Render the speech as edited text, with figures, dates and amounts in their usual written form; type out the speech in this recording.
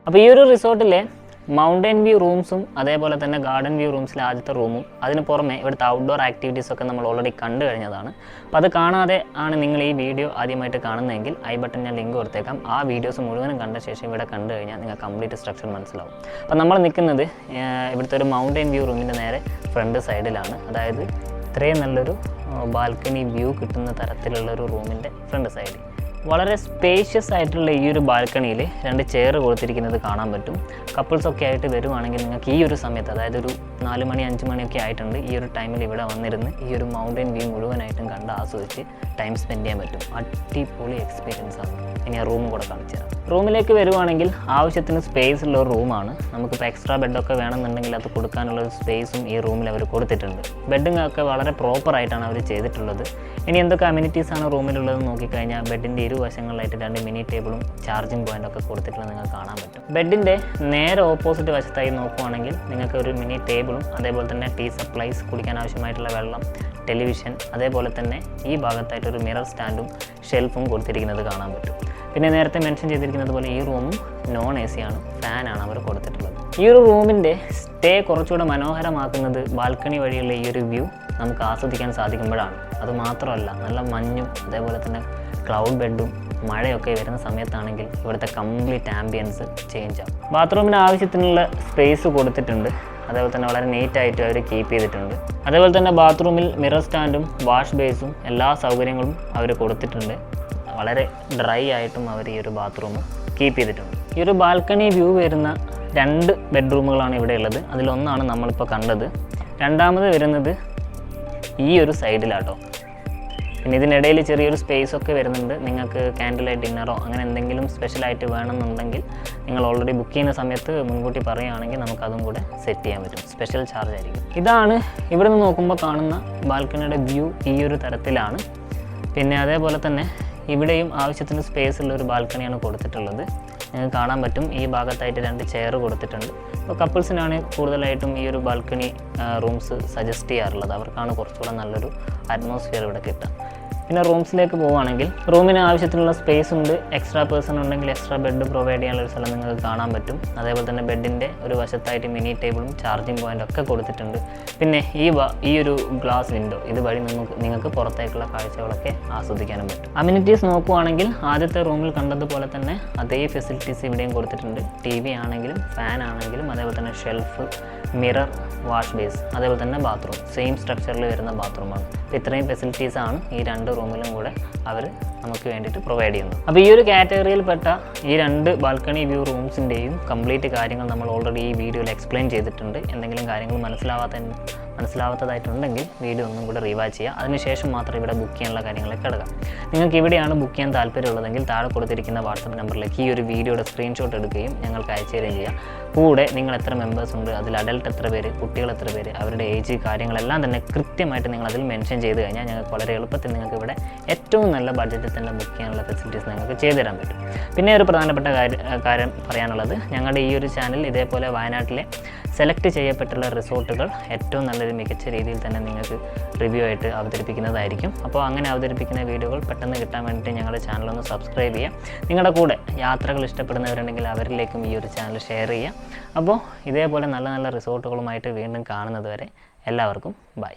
അപ്പോൾ ഈ ഒരു റിസോർട്ടിലെ മൗണ്ടൻ വ്യൂ റൂംസും അതേപോലെ തന്നെ ഗാർഡൻ വ്യൂ റൂംസിലെ ആദ്യത്തെ റൂമും അതിന് പുറമെ ഇവിടുത്തെ ഔട്ട്ഡോർ ആക്ടിവിറ്റീസൊക്കെ നമ്മൾ ഓൾറെഡി കണ്ടു കഴിഞ്ഞതാണ്. അപ്പോൾ അത് കാണാതെ ആണ് നിങ്ങൾ ഈ വീഡിയോ ആദ്യമായിട്ട് കാണുന്നതെങ്കിൽ ഐ ബട്ടൺ ഞാൻ ലിങ്ക് കൊടുത്തേക്കാം. ആ വീഡിയോസ് മുഴുവനും കണ്ട ശേഷം ഇവിടെ കണ്ടു കഴിഞ്ഞാൽ നിങ്ങൾക്ക് കംപ്ലീറ്റ് സ്ട്രക്ചർ മനസ്സിലാവും. അപ്പോൾ നമ്മൾ നിൽക്കുന്നത് ഇവിടുത്തെ ഒരു മൗണ്ടൻ വ്യൂ റൂമിൻ്റെ നേരെ ഫ്രണ്ട് സൈഡിലാണ്. അതായത് ഇത്രയും നല്ലൊരു ബാൽക്കണി വ്യൂ കിട്ടുന്ന തരത്തിലുള്ള ഒരു റൂമിൻ്റെ ഫ്രണ്ട് സൈഡിൽ വളരെ സ്പേഷ്യസ് ആയിട്ടുള്ള ഈ ഒരു ബാൽക്കണിയിൽ 2 ചെയർ കൊടുത്തിരിക്കുന്നത് കാണാൻ പറ്റും. കപ്പിൾസൊക്കെ ആയിട്ട് വരുവാണെങ്കിൽ നിങ്ങൾക്ക് ഈ ഒരു സമയത്ത്, അതായത് ഒരു 4 മണി 5 മണിയൊക്കെ ആയിട്ടുണ്ട്, ഈ ഒരു ടൈമിൽ ഇവിടെ വന്നിരുന്ന് ഈ ഒരു മൗണ്ടൻ വ്യൂ മുഴുവനായിട്ടും കണ്ട് ആസ്വദിച്ച് ടൈം സ്പെൻഡ് ചെയ്യാൻ പറ്റും. അടിപൊളി എക്സ്പീരിയൻസ് ആണ്. ഇനി ആ റൂം കൂടെ കാണിച്ചു തരാം. റൂമിലേക്ക് വരുവാണെങ്കിൽ ആവശ്യത്തിന് സ്പേസ് ഉള്ള ഒരു റൂമാണ്. നമുക്കിപ്പോൾ എക്സ്ട്രാ ബെഡൊക്കെ വേണമെന്നുണ്ടെങ്കിൽ അത് കൊടുക്കാനുള്ള ഒരു സ്പേസും ഈ റൂമിൽ അവർ കൊടുത്തിട്ടുണ്ട്. ബെഡിങ്ങൊക്കെ വളരെ പ്രോപ്പറായിട്ടാണ് അവർ ചെയ്തിട്ടുള്ളത്. ഇനി എന്തൊക്കെ അമ്യൂണിറ്റീസാണ് റൂമിലുള്ളത് നോക്കിക്കഴിഞ്ഞാൽ ബെഡിൻ്റെ ഇരുവശങ്ങളിലായിട്ട് 2 മിനി ടേബിളും ചാർജിങ് പോയിൻ്റൊക്കെ കൊടുത്തിട്ടുള്ളത് നിങ്ങൾക്ക് കാണാൻ പറ്റും. ബെഡിൻ്റെ നേരെ ഓപ്പോസിറ്റ് വശത്തായി നോക്കുവാണെങ്കിൽ നിങ്ങൾക്ക് ഒരു മിനി ടേബിളും അതേപോലെ തന്നെ ടീ സപ്ലൈസ്, കുടിക്കാൻ ആവശ്യമായിട്ടുള്ള വെള്ളം, ടെലിവിഷൻ, അതേപോലെ തന്നെ ഈ ഭാഗത്തായിട്ട് ഒരു മിറർ സ്റ്റാൻഡും ഷെൽഫും കൊടുത്തിരിക്കുന്നത് കാണാൻ പറ്റും. പിന്നെ നേരത്തെ മെൻഷൻ ചെയ്തിരിക്കുന്നത് പോലെ ഈ റൂമും നോൺ AC ആണ്, ഫാനാണ് അവർ കൊടുത്തിട്ടുള്ളത്. ഈ ഒരു റൂമിൻ്റെ സ്റ്റേ കുറച്ചുകൂടെ മനോഹരമാക്കുന്നത് ബാൽക്കണി വഴിയുള്ള ഈ ഒരു വ്യൂ നമുക്ക് ആസ്വദിക്കാൻ സാധിക്കുമ്പോഴാണ്. അതുമാത്രമല്ല, നല്ല മഞ്ഞും അതേപോലെ തന്നെ ക്ലൗഡ് ബെഡും മഴയൊക്കെ വരുന്ന സമയത്താണെങ്കിൽ ഇവിടുത്തെ കംപ്ലീറ്റ് ആംബിയൻസ് ചേഞ്ച് ആവും. ബാത്റൂമിന് ആവശ്യത്തിനുള്ള സ്പേസ് കൊടുത്തിട്ടുണ്ട്. അതേപോലെ തന്നെ വളരെ നീറ്റായിട്ട് അവർ കീപ്പ് ചെയ്തിട്ടുണ്ട്. അതേപോലെ തന്നെ ബാത്റൂമിൽ മിറർ സ്റ്റാൻഡും വാഷ് ബേസും എല്ലാ സൗകര്യങ്ങളും അവർ കൊടുത്തിട്ടുണ്ട്. വളരെ ഡ്രൈ ആയിട്ടും അവർ ഈ ഒരു ബാത്റൂം കീപ്പ് ചെയ്തിട്ടുണ്ട്. ഈ ഒരു ബാൽക്കണി വ്യൂ വരുന്ന 2 ബെഡ്റൂമുകളാണ് ഇവിടെ ഉള്ളത്. അതിലൊന്നാണ് നമ്മളിപ്പോൾ കണ്ടത്. രണ്ടാമത് വരുന്നത് ഈ ഒരു സൈഡിലാട്ടോ. പിന്നെ ഇതിനിടയിൽ ചെറിയൊരു സ്പേസ് ഒക്കെ വരുന്നുണ്ട്. നിങ്ങൾക്ക് ക്യാൻഡിൽ ലൈറ്റ് ഡിന്നറോ അങ്ങനെ എന്തെങ്കിലും സ്പെഷ്യലായിട്ട് വേണമെന്നുണ്ടെങ്കിൽ നിങ്ങൾ ഓൾറെഡി ബുക്ക് ചെയ്യുന്ന സമയത്ത് മുൻകൂട്ടി പറയുകയാണെങ്കിൽ നമുക്കതും കൂടെ സെറ്റ് ചെയ്യാൻ പറ്റും. സ്പെഷ്യൽ ചാർജ് ആയിരിക്കും. ഇതാണ് ഇവിടെ നിന്ന് നോക്കുമ്പോൾ കാണുന്ന ബാൽക്കണിയുടെ വ്യൂ. ഈ ഒരു തരത്തിലാണ്. പിന്നെ അതേപോലെ തന്നെ ഇവിടെയും ആവശ്യത്തിന് സ്പേസ് ഉള്ള ഒരു ബാൽക്കണിയാണ് കൊടുത്തിട്ടുള്ളത്. നിങ്ങൾക്ക് കാണാൻ പറ്റും ഈ ഭാഗത്തായിട്ട് 2 ചെയർ കൊടുത്തിട്ടുണ്ട്. അപ്പോൾ കപ്പിൾസിനാണ് കൂടുതലായിട്ടും ഈ ഒരു ബാൽക്കണി റൂംസ് സജസ്റ്റ് ചെയ്യാറുള്ളത്. അവർക്കാണ് കുറച്ചുകൂടെ നല്ലൊരു അറ്റ്മോസ്ഫിയർ ഇവിടെ കിട്ടുക. പിന്നെ റൂംസിലേക്ക് പോവുകയാണെങ്കിൽ റൂമിന് ആവശ്യത്തിനുള്ള സ്പേസ് ഉണ്ട്. എക്സ്ട്രാ പേഴ്സൺ ഉണ്ടെങ്കിൽ എക്സ്ട്രാ ബെഡ് പ്രൊവൈഡ് ചെയ്യാനുള്ള ഒരു സ്ഥലം നിങ്ങൾക്ക് കാണാൻ പറ്റും. അതേപോലെ തന്നെ ബെഡിൻ്റെ ഒരു വശത്തായിട്ട് മിനി ടേബിളും ചാർജിങ് പോയിൻ്റ് ഒക്കെ കൊടുത്തിട്ടുണ്ട്. പിന്നെ ഈ ഒരു ഗ്ലാസ് വിൻഡോ ഇതുവഴി നിങ്ങൾക്ക് പുറത്തേക്കുള്ള കാഴ്ചകളൊക്കെ ആസ്വദിക്കാനും പറ്റും. അമ്യൂണിറ്റീസ് നോക്കുകയാണെങ്കിൽ ആദ്യത്തെ റൂമിൽ കണ്ടതുപോലെ തന്നെ അതേ ഫെസിലിറ്റീസ് ഇവിടെയും കൊടുത്തിട്ടുണ്ട്. TV ആണെങ്കിലും ഫാൻ ആണെങ്കിലും അതേപോലെ തന്നെ ഷെൽഫ്, മിറർ, വാഷ് ബേസ്, അതേപോലെ തന്നെ ബാത്റൂം സെയിം സ്ട്രക്ചറിൽ വരുന്ന ബാത്റൂമാണ്. അപ്പോൾ ഇത്രയും ഫെസിലിറ്റീസാണ് ഈ 2 റൂമിലും കൂടെ അവർ നമുക്ക് വേണ്ടിയിട്ട് പ്രൊവൈഡ് ചെയ്യുന്നത്. അപ്പോൾ ഈ ഒരു കാറ്റഗറിയിൽപ്പെട്ട ഈ 2 ബാൽക്കണി വ്യൂ റൂംസിൻ്റെയും കംപ്ലീറ്റ് കാര്യങ്ങൾ നമ്മൾ ഓൾറെഡി ഈ വീഡിയോയിൽ എക്സ്പ്ലെയിൻ ചെയ്തിട്ടുണ്ട്. എന്തെങ്കിലും കാര്യങ്ങൾ മനസ്സിലാവാത്തതായിട്ടുണ്ടെങ്കിൽ വീഡിയോ ഒന്നും കൂടെ റീവാച്ച് ചെയ്യുക. അതിനുശേഷം മാത്രം ഇവിടെ ബുക്ക് ചെയ്യാനുള്ള കാര്യങ്ങളൊക്കെ എടുക്കാം. നിങ്ങൾക്ക് ഇവിടെയാണ് ബുക്ക് ചെയ്യാൻ താല്പര്യമുള്ളതെങ്കിൽ താഴെ കൊടുത്തിരിക്കുന്ന വാട്സപ്പ് നമ്പറിലേക്ക് ഈ ഒരു വീഡിയോയുടെ സ്ക്രീൻഷോട്ട് എടുക്കുകയും ഞങ്ങൾക്ക് അയച്ചു തരികയും ചെയ്യാം. കൂടെ നിങ്ങൾ എത്ര മെമ്പേഴ്സ് ഉണ്ട്, അതിൽ അഡൽട്ട് എത്ര പേര്, കുട്ടികൾ എത്ര പേര്, അവരുടെ ഏജ് കാര്യങ്ങളെല്ലാം തന്നെ കൃത്യമായിട്ട് നിങ്ങൾ അതിൽ മെൻഷൻ ചെയ്ത് കഴിഞ്ഞാൽ ഞങ്ങൾക്ക് വളരെ എളുപ്പത്തിൽ നിങ്ങൾക്ക് ഇവിടെ ഏറ്റവും നല്ല ബഡ്ജറ്റിൽ തന്നെ ബുക്ക് ചെയ്യാനുള്ള ഫെസിലിറ്റീസ് നിങ്ങൾക്ക് ചെയ്തു തരാൻ പറ്റും. പിന്നെ ഒരു പ്രധാനപ്പെട്ട കാര്യം പറയാനുള്ളത്, ഞങ്ങളുടെ ഈ ഒരു ചാനൽ ഇതേപോലെ വയനാട്ടിലെ സെലക്ട് ചെയ്യപ്പെട്ടുള്ള റിസോർട്ടുകൾ ഏറ്റവും നല്ലൊരു മികച്ച രീതിയിൽ തന്നെ നിങ്ങൾക്ക് റിവ്യൂ ആയിട്ട് അവതരിപ്പിക്കുന്നതായിരിക്കും. അപ്പോൾ അങ്ങനെ അവതരിപ്പിക്കുന്ന വീഡിയോകൾ പെട്ടെന്ന് കിട്ടാൻ വേണ്ടിയിട്ട് ഞങ്ങളുടെ ചാനലൊന്ന് സബ്സ്ക്രൈബ് ചെയ്യുക. നിങ്ങളുടെ കൂടെ യാത്രകൾ ഇഷ്ടപ്പെടുന്നവരുണ്ടെങ്കിൽ അവരിലേക്കും ഈ ഒരു ചാനൽ ഷെയർ ചെയ്യുക. അപ്പോൾ ഇതേപോലെ നല്ല നല്ല റിസോർട്ടുകളുമായിട്ട് വീണ്ടും കാണുന്നത് വരെ എല്ലാവർക്കും ബൈ.